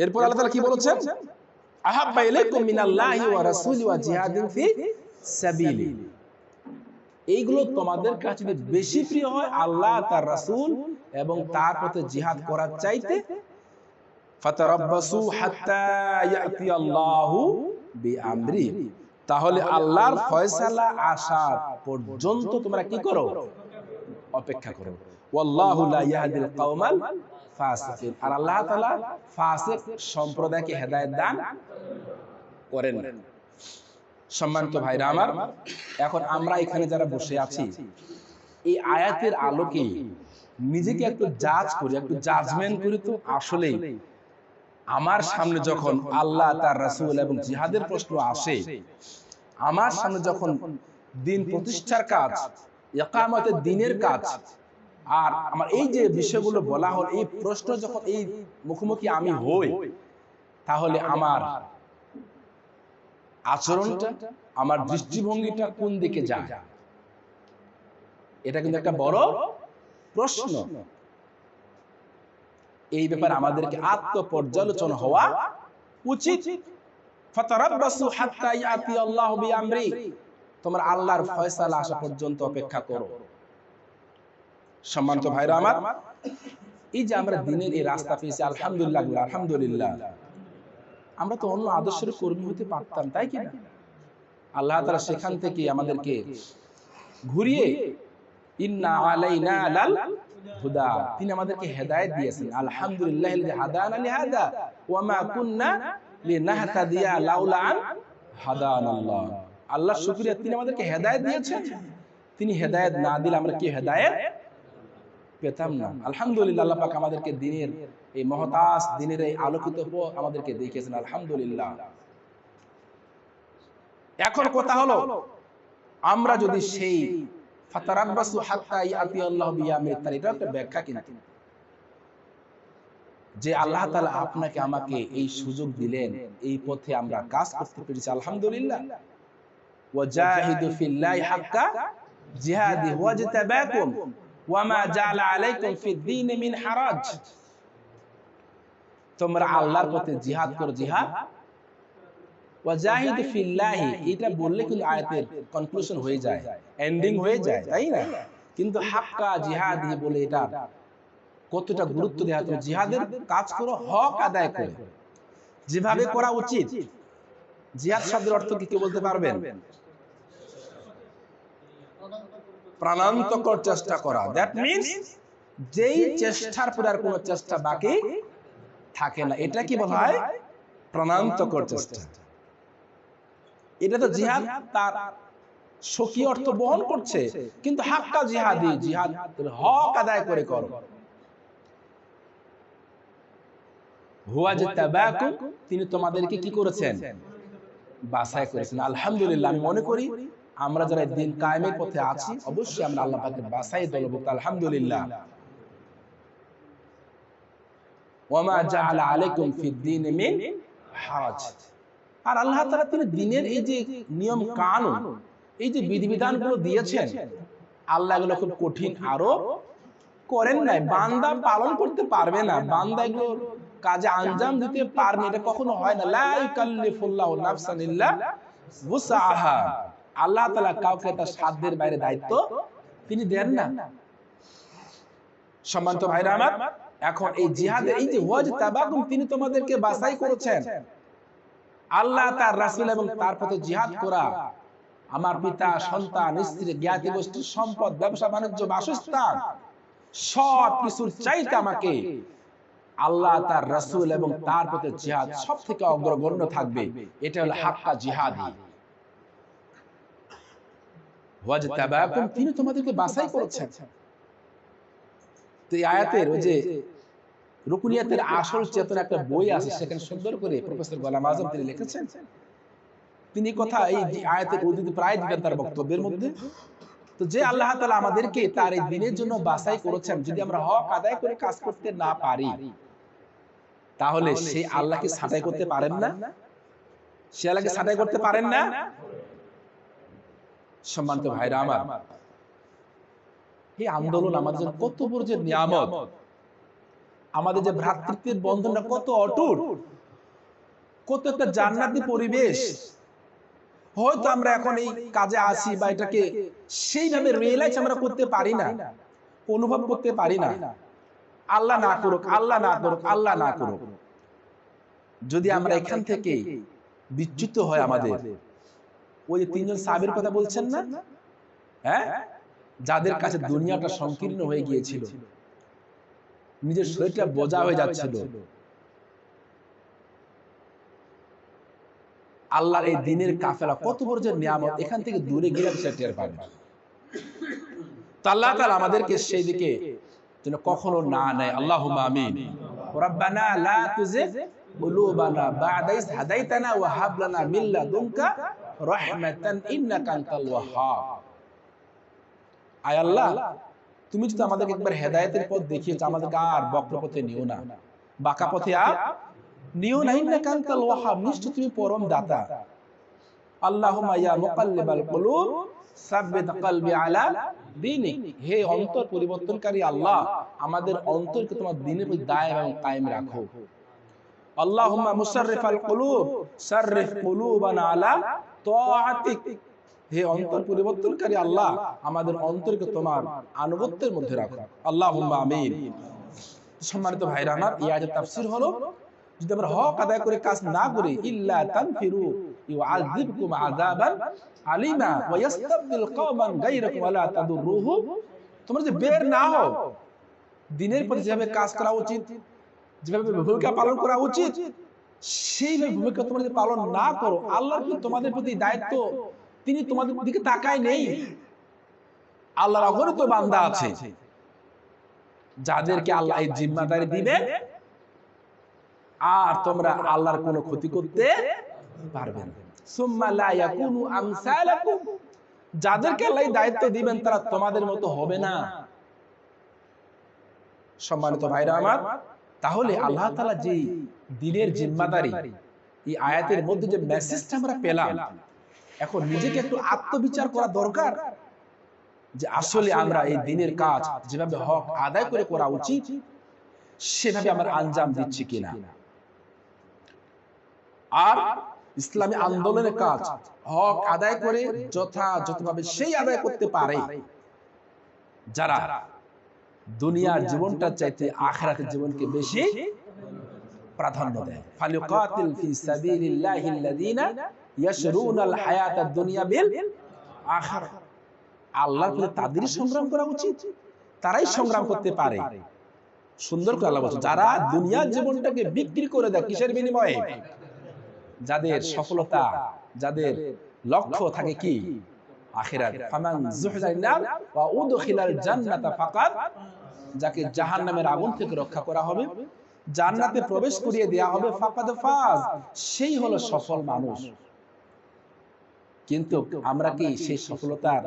B: এরপর আল্লাহ তাআলা কি বলেছেন, আহাব্বা ইলাইকুম মিনাল্লাহি ওয়া রাসূলি ওয়া জিহাদিন ফি সাবিলি, এইগুলো তোমাদের কাছে বেশি প্রিয় হয় আল্লাহ, তার রাসূল এবং তার পথে জিহাদ করার চাইতে, ফাতারাব্বাসু হাত্তা ইয়াতি আল্লাহু বিআমরি, তাহলে আল্লাহর ফয়সালা আসা পর্যন্ত তোমরা কি করো, অপেক্ষা করো। ওয়াল্লাহু লা ইয়াহদিল কওমাল ফাসিকিন, আর আল্লাহ তাআলা ফাসিক সম্প্রদায়কে হেদায়েত দান করেন না। সম্মানিত ভাইরা আমার, এখন আমরা এখানে যারা বসে আছি, এই আয়াতের আলোকে নিজেকে একটু জাজ করি, একটু জাজমেন্ট করি, তো আসলে আমার সামনে যখন আল্লাহ, তার রাসূল এবং জিহাদের প্রশ্ন আসে, আমার সামনে যখন দিন প্রতিষ্ঠার কাজ, ইকামতের দিনের কাজ, আর আমার এই যে বিষয়গুলো বলা হল, এই প্রশ্ন যখন এই মুখোমুখি আমি হই, তাহলে আমার আচরণটা, আমার দৃষ্টিভঙ্গিটা কোন দিকে যায়, এটা কিন্তু একটা বড় প্রশ্ন। এই ব্যাপারে আমাদেরকে আত্মপর্যালোচনা হওয়া উচিত। ফাতারাব্বাসু হাত্তা ইয়াতি আল্লাহু বিআমরি, তোমরা আল্লাহর ফয়সালা আসা পর্যন্ত অপেক্ষা করো। সম্মানিত ভাইরা আমার, এই যে আমরা দিনের এই রাস্তা পেয়েছি, আলহামদুলিল্লাহ, আলহামদুলিল্লাহ। আমরা তো অন্য আদর্শের কর্মী হতে পারতাম, তাই কি না? আল্লাহ তাআলা সেখান থেকে আমাদেরকে ঘুরিয়ে ইন্না আলাইনা লাল হুদা, তিনি আমাদেরকে হেদায়েত দিয়েছেন। আলহামদুলিল্লাহিল্লাযী হাদানা লিহাদা ওয়া মা কুন্না লিনাহতাদিয়া লাউলা আন হাদানাল্লাহ। আল্লাহর শুকরিয়া, তিনি আমাদেরকে হেদায়েত দিয়েছেন। তিনি হেদায়েত না দিলে আমরা কি হেদায়েত পেতাম না। আলহামদুলিল্লাহ, আল্লাহ পাক আমাদেরকে দিনের এই মহতাজ, দিনের এই আলোকিত পথ আমাদেরকে দেখিয়েছেন, আলহামদুলিল্লাহ। এখন কথা হলো, আমরা যদি সেই ফাতারাব্বাসু হাত্তা ইয়াতি আল্লাহু বিআমরি, তার এটা একটা ব্যাখ্যা, কিন্তু যে আল্লাহ তাআলা আপনাকে আমাকে এই সুযোগ দিলেন, এই পথে আমরা কাজ করতে পেরেছি, আলহামদুলিল্লাহ। ওয়াজাহিদু ফিল্লাহি হাক্কা জিহাদি ওয়াজতাবাকুম ওয়া মা জাআলা আলাইকুম ফিদ-দীন মিন হারাজ, তোমরা আল্লাহর পথে জিহাদ করো। জিহাদ ওয়াজাহিদু ফিল্লাহি, এটা বললে কিন্তু আয়াতের কনক্লুশন হয়ে যায়, এন্ডিং হয়ে যায়, তাই না? কিন্তু হাক্কা জিহাদি বলে এটা কতটা গুরুত্ব দেওয়া হচ্ছে। জিহাদের কাজ করো, হক আদায় করে, যেভাবে করা উচিত। জিহাদ শব্দের অর্থ কি কেউ বলতে পারবেন? প্রাণান্তকর চেষ্টা করা। দ্যাট মিন্স যেই চেষ্টার পর আর কোনো চেষ্টা বাকি থাকে না, এটা কি বলা হয়? প্রাণান্তকর চেষ্টা। এটা তো জিহাদ তার স্বকীয় অর্থ বহন করছে, কিন্তু হাক্কা জিহাদি, জিহাদ হক আদায় করে করো। হুয়াজতাবাকুম, তিনি তোমাদেরকে কি করেছেন? বাছাই করেছেন। আলহামদুলিল্লাহ, আমি মনে করি আমরা যারা দিন কায়েমের পথে আছি, অবশ্যই আমরা আল্লাহ পাকের বাছাই দলভুক্ত, আলহামদুলিল্লাহ। ওয়া মা জাআলা আলাইকুম ফিদ-দীন মিন হারাজ, আর আল্লাহ তাআলা তিনি দিনের এই যে নিয়ম কানুন, এই যে বিধিবিধানগুলো দিয়েছেন, আল্লাহ এগুলো খুব কঠিন আরোপ করেন নাই। বান্দা পালন করতে পারবে না, বান্দা এগুলো কাজে আঞ্জাম দিতে পারবে, এটা কখনো হয় না। লা ইউকাল্লিফুল্লাহু নাফসান ইল্লা ওয়াসআহা, আল্লাহ তাআলা কাউকে তার সাধ্যের বাইরে দায়িত্ব তিনি দেন না। সম্মানিত ভাইরা আমার, এখন এই জিহাদে এই যে ওয়াজতাবাকুম, তিনি তোমাদেরকে বাছাই করেছেন। আল্লাহ, তার রাসূল এবং তার পথে জিহাদ করা, আমার পিতা, সন্তান, স্ত্রী, জ্ঞাতি গোষ্ঠী, সম্পদ, ব্যবসা বাণিজ্য, বাসস্থান, সব কিছুর চাইতে আমাকে আল্লাহ, তার রাসূল এবং তার পথে জিহাদ সব থেকে অগ্রগণ্য থাকবে। এটা হলো হাক্কা জিহাদি। ওয়াজতাবাকুম, তিনি তোমাদেরকে বাছাই করেছেন। তো এই আয়াতের ওই যে রুকুনিয়াতের আসল চেতনা একটা বই আছে, সেখানে সুন্দর করে প্রফেসর গোলাম আযম তিনি লিখেছেন। তিনি কথা এই আয়াতের উদ্ধৃতি প্রায় দিবেন তার বক্তব্যের মধ্যে। তো যে আল্লাহ তাআলা আমাদেরকে তার এই দিনের জন্য বাছাই করেছেন, যদি আমরা হক আদায় করে কাজ করতে না পারি, তাহলে সেই আল্লাহকে ছাঁটাই করতে পারেন না? সে আল্লাহকে ছাঁটাই করতে পারেন না? সম্মানিত ভাইরা আমার, এই আন্দোলন আমাদের জন্য কত বড় যে নিয়ামত, আমাদের যে ভ্রাতৃত্বের বন্ধনটা কত অটুট, কত একটা জান্নাতি পরিবেশ। হয়তো আমরা এখন এই কাজে আসি বা এটাকে সেইভাবে রিয়েলাইজ আমরা করতে পারি না, অনুভব করতে পারি না। আল্লাহ না করুক, আল্লাহ না করুক, আল্লাহ না করুক, যদি আমরা এখান থেকে বিচ্যুত হয় আমাদের, ওই যে তিনজন সাহাবীর কথা বলছেন না, হ্যাঁ, যাদের কাছে দুনিয়াটা সংকীর্ণ হয়ে গিয়েছিল, নিজের শরীরটা বোঝা হয়ে যাচ্ছিল, আল্লাহর এই দিনের কাফেলা কত বড় যে নিয়ামত, এখান থেকে দূরে গেলে সেটা টের পাবে। তো আল্লাহ তাআলা আমাদেরকে সেই দিকে যেন কখনো না নেয়। আল্লাহুম্মা আমিন। রাব্বানা লা তুযিগ কুলুবানা বা'দা ইয হাদাইতানা ওয়া হাব লানা মিন লাদুনকা রাহমাতান ইন্নাকা আনতাল ওয়াহ্হাব। আয় আল্লাহ, তুমি যদি আমাদেরকে একবার হেদায়েতের পথ দেখিয়েছো, আমাদেরকে আর বক্র পথে নিও না, বাঁকা পথে আর নিও না। ইন্নাকা আনতাল ওয়াহ্হাব, নিশ্চয় তুমি পরম দাতা। আল্লাহুম্মা ইয়া মুকাল্লিবাল কুলুব সাব্বিত কলবি আলা দীনিক, হে অন্তর পরিবর্তনকারী আল্লাহ, আমাদের অন্তরকে তোমার দ্বীনের প্রতি দায়েম এবং কায়েম রাখো। আল্লাহুম্মা মুসাররিফাল কুলুব সাররিফ কুলুবানা আলা তাআতিক, হে অন্তর পরিবর্তনকারী আল্লাহ, আমাদের অন্তরকে তোমার আনুগত্যের মধ্যে রাখো। আল্লাহুম্মা আমিন। সম্মানিত ভাইরা আমার, এই আয়াতের তাফসীর হলো, যদি আমরা হক আদায় করে কাজ না করি, ইল্লা তানফিরু ইউআযিবকুম আযাবান আলিমা ওয়া ইস্তাবদিল কওমান গায়রাকুম ওয়া লা তাদুররুহু, তোমরা যে বের না হও, দ্বীনের প্রতি যেভাবে কাজ করা উচিত, যেভাবে ভূমিকা পালন করা উচিত, সেইভাবে ভূমিকা তোমরা যদি পালন না করো, আল্লাহর কি তোমাদের প্রতি দায়িত্ব, তিনি তোমাদের দিকে তাকায় নেই। আল্লাহর অগণিত বান্দা আছে যাদেরকে আল্লাহ এই জিম্মাদারি দিবে, আর তোমরা আল্লাহর কোনো ক্ষতি করতে পারবে না। সুম্মা লা ইয়াকুনু আমসালাকুম, যাদেরকে আল্লাহ দায়িত্ব দিবেন তারা তোমাদের মতো হবে না। সম্মানিত ভাইরা আমার, তাহলে আল্লাহ তাআলা যে দ্বীনের জিম্মাদারি, এই আয়াতের মধ্যে যে মেসেজটা আমরা পেলাম, এখন নিজেকে একটু আত্মবিচার করা দরকার যে আসলে আমরা এই দ্বীনের কাজ যেভাবে হক আদায় করে করা উচিত সেভাবে আমরা আঞ্জাম দিচ্ছি কিনা। আর ইসলামী আন্দোলনের কাজ হক আদায় করে যথাযথভাবে সেই আদায় করতে পারে যারা দুনিয়ার জীবনটা চাইতে আখিরাতের জীবনকে বেশি প্রাধান্য দেয়। ফালিকাতিল ফি সাবিলিল্লাহিল্লাযিনা ইয়াশরুনাল হায়াতাদ দুনিয়া বিল আখিরাহ, আল্লাহর প্রতি তাদেরই সংগ্রাম করা উচিত, তারাই সংগ্রাম করতে পারে। সুন্দর করে আল্লাহ বলছেন, যারা দুনিয়ার জীবনটাকে বিক্রি করে দেয় কিসের বিনিময়ে? যাদের সফলতা, যাদের লক্ষ্য থাকে কি? আখিরাত। ফামান যুহজানিন নার ওয়া উদখিলাল জান্নাতা ফাকাদ, যাকে জাহান্নামের আগুন থেকে রক্ষা করা হবে, জান্নাতে প্রবেশ করিয়ে দেয়া হবে, ফাকাদ ফাজ, সেই হলো সফল মানুষ। কিন্তু আমরা কি সেই সফলতার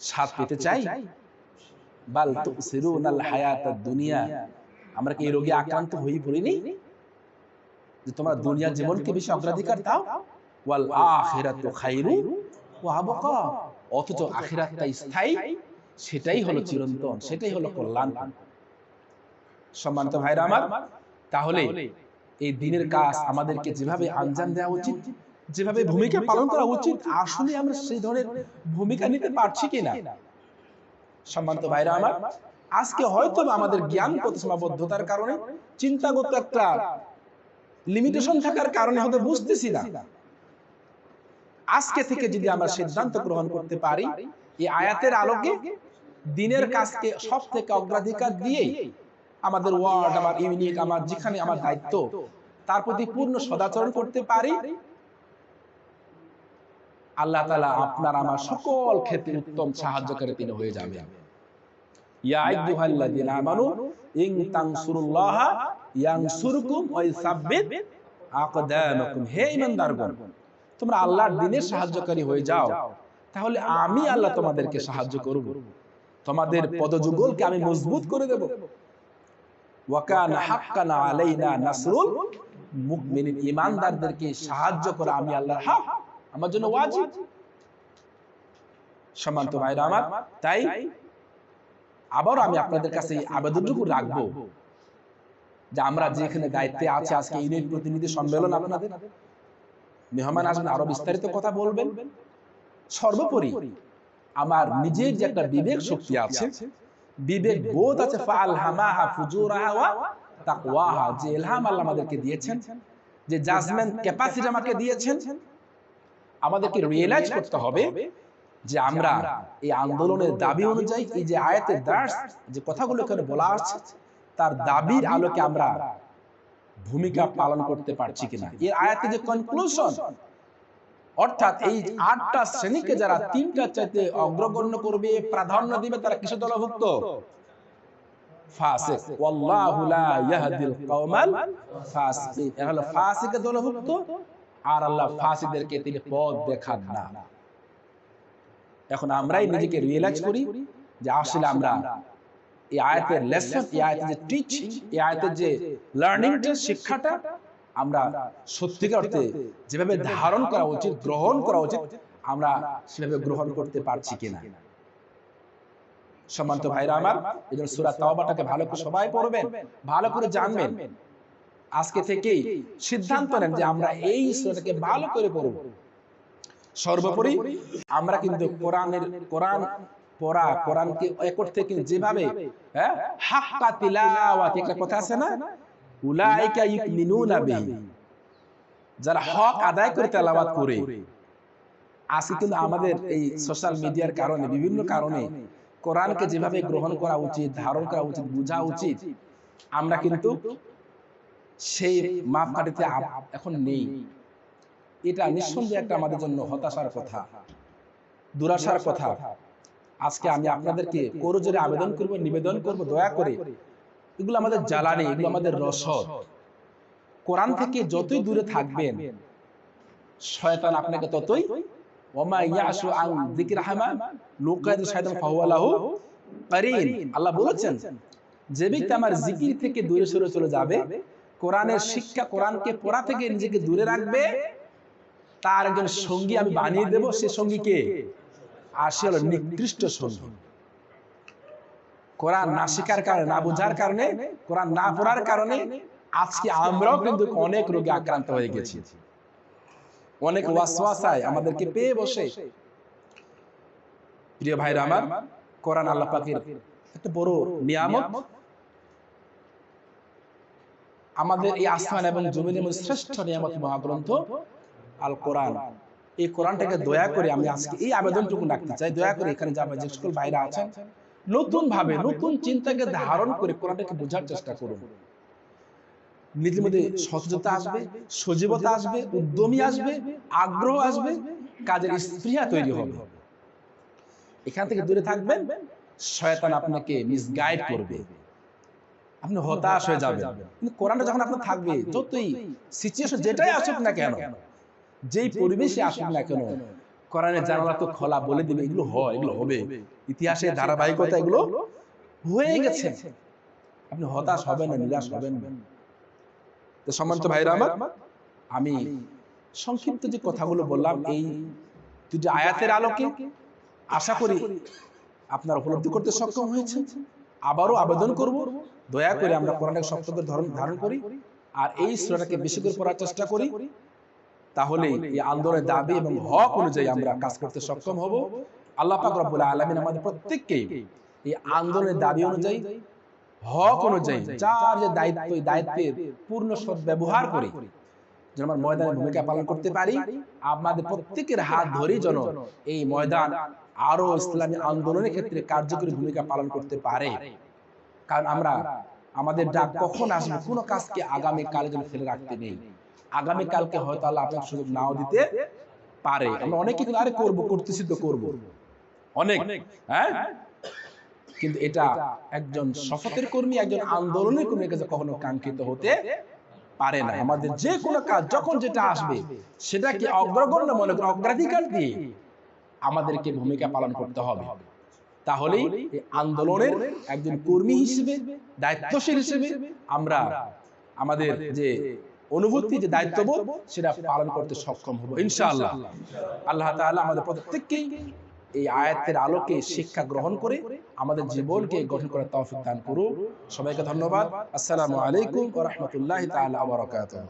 B: স্বাদ পেতে চাই? বাল তুসিরুনাল হায়াতাদ দুনিয়া, আমরা কি এই রোগে আক্রান্ত হয়ে পড়িনি যে তোমরা দুনিয়ার জীবনকে বেশি অগ্রাধিকার দাও? ওয়াল আখিরাতু খায়রু ওয়া আবকা, অথচ আখিরাতটা স্থায়ী, সেটাই হলো চিরন্তন, সেটাই হলো কল্যাণ। সম্মানিত ভাইরা আমার, তাহলে এই দ্বীনের কাজ আমাদেরকে যেভাবে আঞ্জাম দেওয়া উচিত, যেভাবে ভূমিকা পালন করা উচিত, আসলে আমরা সেই ধরনের ভূমিকা নিতে পারছি কিনা? সম্মানিত ভাইরা আমার, আজকে হয়তো আমাদের জ্ঞানগত সীমাবদ্ধতার কারণে, চিন্তাগত একটা লিমিটেশন থাকার কারণে হয়তো বুঝতেছি না। আজকে থেকে যদি আমরা সিদ্ধান্ত গ্রহণ করতে পারি এই আয়াতের আলোকে দ্বীনের কাজকে সব থেকে অগ্রাধিকার দিয়ে আমাদের ওয়ার্ড, আমার ইউনিট, আমার যেখানে আমার দায়িত্ব, তার প্রতি পূর্ণ সদাচরণ করতে পারি, আল্লাহ তাআলা আপনার আমার সকল ক্ষেত্রে উত্তম সাহায্যকারী তিনি হয়ে যাবেন। ইয়া আইয়ুহাল্লাযীনা আমানু ইন তানসুরুল্লাহা ইয়ানসুরকুম ওয়া ইসাব্বিত আকদামাকুম, হে ঈমানদারগণ, তোমরা আল্লাহর দ্বীনের সাহায্যকারী হয়ে যাও, তাহলে আমি আল্লাহ তোমাদেরকে সাহায্য করব, তোমাদের পদযুগলকে আমি মজবুত করে দেব। ওয়া কানা হাক্কান আলাইনা নাসরুল মুমিনিন, ঈমানদারদেরকে সাহায্য করা আমি আল্লাহর হক, আমার জন্য ওয়াজিব। সম্মানিত ভাইরা আমার, তাই আবার আমি আপনাদের কাছে আবেদনটুকু রাখবো যে আমরা যেখানে দায়িত্বে আছি, আজকে ইউনিট প্রতিনিধি সম্মেলন, আপনাদের মেহমান আসবেন, আরো বিস্তারিত কথা বলবেন। সর্বোপরি আমার নিজের যে একটা বিবেক শক্তি আছে, বিবেক বোধ আছে, ফাআলহামাহা ফুজুরাহা ওয়া তাকওয়াহা, যে ইলহাম আল্লাহ আমাদেরকে দিয়েছেন, যে জাজমেন্ট ক্যাপাসিটি আমাকে দিয়েছেন, আমাদেরকে রিয়েলাইজ করতে হবে যে আমরা এই আন্দোলনের দাবি অনুযায়ী এই যে আয়াতের দার্স, যে কথাগুলো এখানে বলা আছে, তার দাবির আলোকে আমরা ভূমিকা পালন করতে পারছি কিনা। এর আয়াতে যে কনক্লুশন, অর্থাৎ এই 8টা শ্রেণীকে যারা 3টা চাইতে অগ্রগণ্য করবে, প্রাধান্য দিবে, তারা কিসের দলভুক্ত? ফাসিক। ওয়াল্লাহু লা ইয়াহদিল কওমাল ফাসিকিন, এরা হলো ফাসিকের দলভুক্ত, আর আল্লাহ ফাসিকদেরকে তিনি পথ দেখান না। এখন আমরাই নিজেকে রিয়েলাইজ করি যে আসলে আমরা এই আয়াতের লেসন, এই আয়াতের যে টিচিং, এই আয়াতের যে লার্নিংটা, শিক্ষাটা আমরা সত্যিকার অর্থে যেভাবে ধারণ করা উচিত, গ্রহণ করা উচিত, আমরা সেভাবে গ্রহণ করতে পারছি কিনা। সম্মানিত ভাইরা আমার, এই জন্য সূরা তাওবাটাকে ভালো করে সবাই পড়বেন, ভালো করে জানবেন। আজকে থেকেই সিদ্ধান্ত নেন যে আমরা এই সূরাটাকে ভালো করে পড়ব। সর্বোপরি আমরা কিন্তু কোরআন পড়া, কোরআনকে একর থেকে যেভাবে হাক্কা তিলাওয়াত, একটা কথা আছে না, উলাইকা ইউমিনুনা বিহি, যারা হক আদায় করে তেলাওয়াত করে। আজকে কিন্তু আমাদের এই সোশ্যাল মিডিয়ার কারণে, বিভিন্ন কারণে কোরআনকে যেভাবে গ্রহণ করা উচিত, ধারণ করা উচিত, বোঝা উচিত, আমরা কিন্তু সেই মাপকাঠিতে এখন নেই। এটা নিঃসন্দেহে একটা আমাদের জন্য হতাশার কথা, দুরাশার কথা। আজকে আমি আপনাদেরকে করজোরে আবেদন করব, নিবেদন করব, দয়া করে এগুলো আমাদের জ্বালানি, এগুলো আমাদের রসদ। কোরআন থেকে যতই দূরে থাকবেন, শয়তান আপনাকে ততই, ওমা ইয়াশু আন যিকরি রাহমান নুকাইদ শাইতান ফাহুয়া লাহু কারীন। আল্লাহ বলেছেন, যে ব্যক্তি আমার জিকির থেকে দূরে সরে চলে যাবে, কোরআনের শিক্ষা, কোরআনকে পড়া থেকে নিজেকে দূরে রাখবে, তার একজন সঙ্গী আমি বানিয়ে দেব। সে সঙ্গী কে? আসলে নিকৃষ্ট সঙ্গী। কোরআন না শেখার কারণে, না বোঝার কারণে, কোরআন না পড়ার কারণে আজকে আমরাও কিন্তু অনেক রোগে আক্রান্ত হয়ে গেছি। অনেক ওয়াসওয়াসায় আমাদেরকে পেয়ে বসে। প্রিয় ভাইরা আমার, কোরআন আল্লাহ পাকের একটা বড় নিয়ামত। আমাদের এই আসমান এবং জমিনের মধ্যে শ্রেষ্ঠ নিয়ামত মহাগ্রন্থ আল কোরআন। এই কোরআনটাকে দয়া করে আমি আজকে এই আবেদনটুকু রাখতে চাই, দয়া করে এখানে যারা যে সকল ভাইরা আছেন, নতুন ভাবে, নতুন চিন্তাকে ধারণ করে কোরআনটাকে বোঝার চেষ্টা করুন। নিজের মধ্যে সচেতনতা আসবে, সজীবতা আসবে, উদ্যমী আসবে, আগ্রহ আসবে, কাজের স্পৃহা তৈরি হবে। এখান থেকে দূরে থাকবেন, শয়তান আপনাকে মিসগাইড করবে, আপনি হতাশ হয়ে যাবেন। কিন্তু কোরআনটা যখন আপনার থাকবে, যতই সিচুয়েশন যেটাই আসুক না কেন, যেই পরিবেশে আসুক না কেন, কোরআনের জানালা তো খোলা, বলে দিবে এগুলো হয়, এগুলো হবে। ইতিহাসের ধারাবাহিকতা এগুলো হয়ে গেছে। আপনি হতাশ হবেন না, নিরাশ হবেন না। তো সম্মানিত ভাইরা আমার, আমি সংক্ষিপ্ত যে কথাগুলো বললাম এই দুটি আয়াতের আলোকে আশা করি আপনারা উপলব্ধি করতে সক্ষম হয়েছেন। আবারও আবেদন করব, দয়া করে আমরা কোরআনটাকে শক্ত করে ধারণ করি, আর এই সূরাটাকে বেশি করে পড়ার চেষ্টা করি। তাহলে এই আন্দোলনের দাবি এবং হক অনুযায়ী আমরা কাজ করতে সক্ষম হব। আল্লাহ পাক রব্বুল আলামিন আমাদের প্রত্যেককে এই আন্দোলনের দাবি অনুযায়ী, হক অনুযায়ী, যার যে দায়িত্ব, এই দায়িত্বের পূর্ণ সদ্ব্যবহার করে যেন আমরা ময়দানে ভূমিকা পালন করতে পারি। আমাদের প্রত্যেকের হাত ধরেই যেন এই ময়দান আরো ইসলামী আন্দোলনের ক্ষেত্রে কার্যকরী ভূমিকা পালন করতে পারে। কারণ আমরা, আমাদের ডাক কখন আসবে, কোনো কাজকে আগামী কালে যেন ফেলে রাখতে নেই। আগামী কালকে হয়তো আল্লাহ আপনাকে সুযোগ নাও দিতে পারে। আমরা অনেকে কিন্তু আরে করবো, করতেছি তো করবো অনেক, হ্যাঁ, কিন্তু এটা একজন শপথের কর্মী, একজন আন্দোলনের কর্মীর কাছে কখনো কাঙ্ক্ষিত হতে পারে না। আমাদের যে কোনো কাজ যখন যেটা আসবে, সেটাকে অগ্রগণ্য মনে করে অগ্রাধিকার দিয়ে আমাদেরকে ভূমিকা পালন করতে হবে। তাহলেই এই আন্দোলনের একজন কর্মী হিসেবে, দায়িত্বশীল হিসেবে আমরা আমাদের যে অনুভূতি, যে দায়িত্ববোধ, সেটা পালন করতে সক্ষম হব ইনশাআল্লাহ। আল্লাহ তাআলা আমাদের প্রত্যেককেই এই আয়াতের আলোকে শিক্ষা গ্রহণ করে আমাদের জীবনকে গঠন করার তৌফিক দান করুন। সবাইকে ধন্যবাদ। আসসালামু আলাইকুম ওয়া রাহমাতুল্লাহি তাআলা ওয়া বারাকাতুহু।